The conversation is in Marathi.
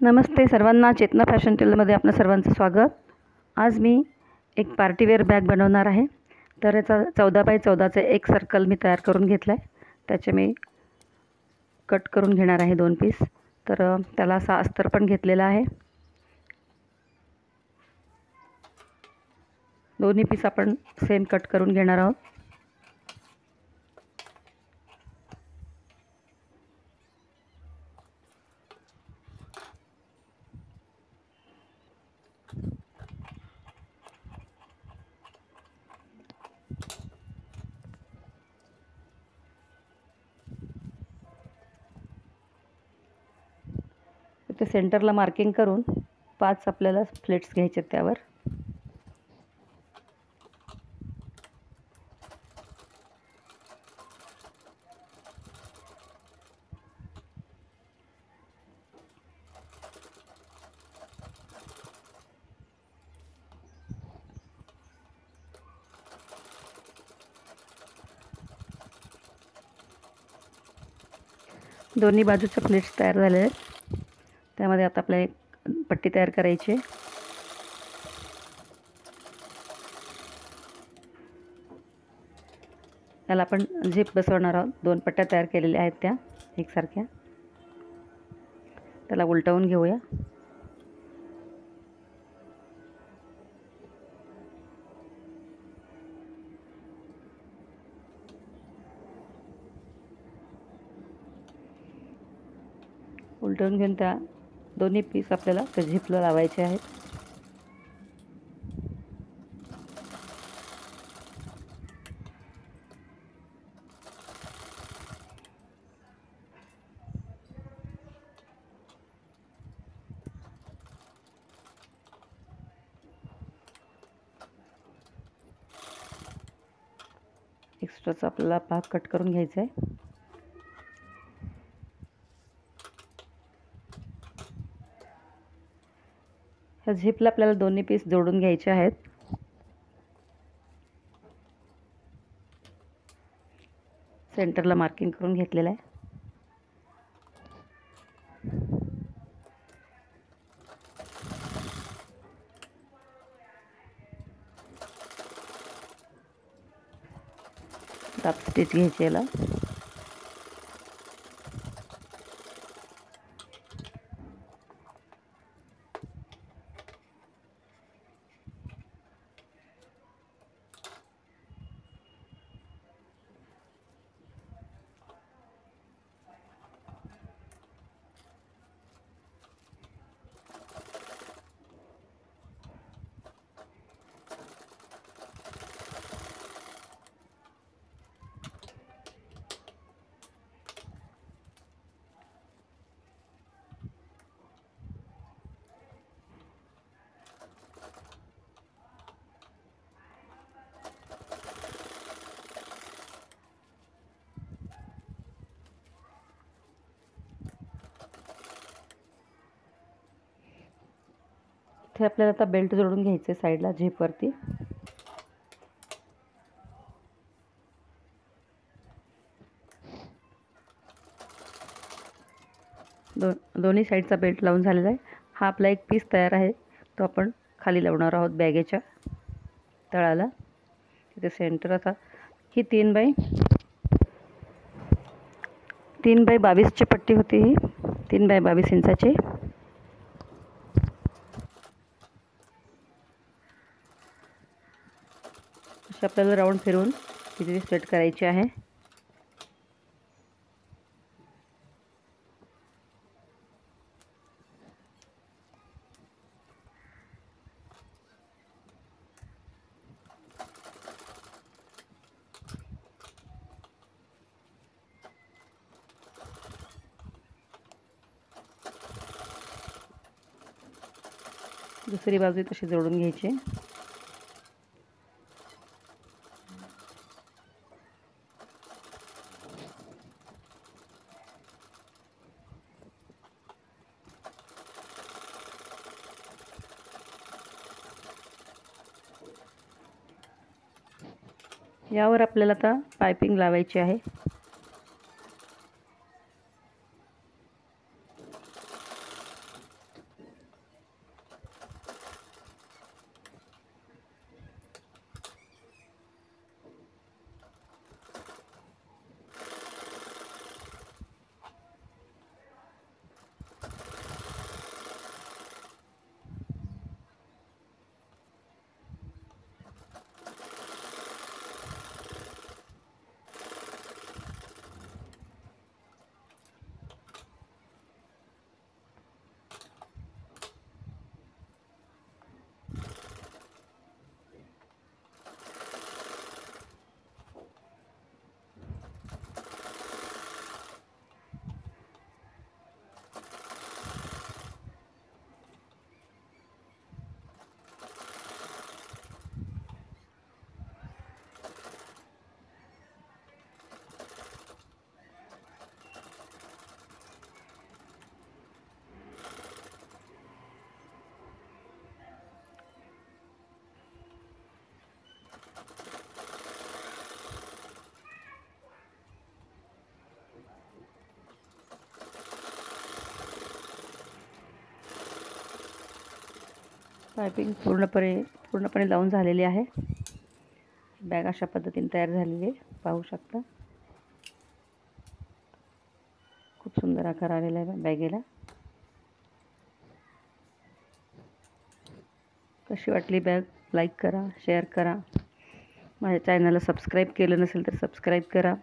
नमस्ते सर्वांना, चेतना फॅशन टेलरमध्ये आपलं सर्वांचं स्वागत. आज मी एक पार्टीवेअर बॅग बनवणार आहे. तर याचा 14 बाय 14चा एक सर्कल मी तयार करून घेतला आहे. त्याचे मी कट करून घेणार आहे 2 पीस. तर त्याला असा अस्तर पण घेतलेला आहे. दोन्ही पीस आपण सेम कट करून घेणार आहोत. इथे सेंटरला मार्किंग करून 5 आपल्याला प्लेट्स घ्यायचे त्यावर. दोन्ही बाजूच्या प्लेट्स तयार झाले आहेत. त्यामध्ये आता आपल्याला एक पट्टी तयार करायची आहे. त्याला आपण झिप बसवणार आहोत. 2 पट्ट्या तयार केलेल्या आहेत त्या एकसारख्या. त्याला उलटवून घेऊया. उलटवून घेऊन त्या दोन्ही पीस आपल्याला त्या झिपला लावायचे आहेत. एक्स्ट्राचा आपल्याला भाग कट करून घ्यायचा आहे. ह्या झिपला आपल्याला दोन्ही पीस जोडून घ्यायचे आहेत. सेंटरला मार्किंग करून घेतलेलं आहे. दाब स्टिच घ्यायची याला. इथे आपल्याला आता बेल्ट जोडून घ्यायचे साईडला झिपवरती. दोन्ही साईडचा बेल्ट लावून झालेला आहे. हा आपला एक पीस तयार आहे, तो आपण खाली लावणार आहोत बॅगेच्या तळाला. तिथे सेंटर असा ही 3 बाय 22ची पट्टी होती. ही 3 बाय 22 इंचाची. अशी आपल्याला राऊंड फिरवून तिथे सेट करायची आहे. दुसरी बाजू तशी जोडून घ्यायची. यावर आपल्याला आता पाइपिंग लावायची आहे. पायपिंग पूर्णपणे लावून झालेली आहे. बॅग अशा पद्धतीने तयार झालेली आहे, पाहू शकता. खूप सुंदर आकार आलेला आहे बॅगेला. कशी वाटली बॅग? लाईक करा, शेअर करा. माझ्या चॅनलला सबस्क्राईब केलं नसेल तर सबस्क्राईब करा.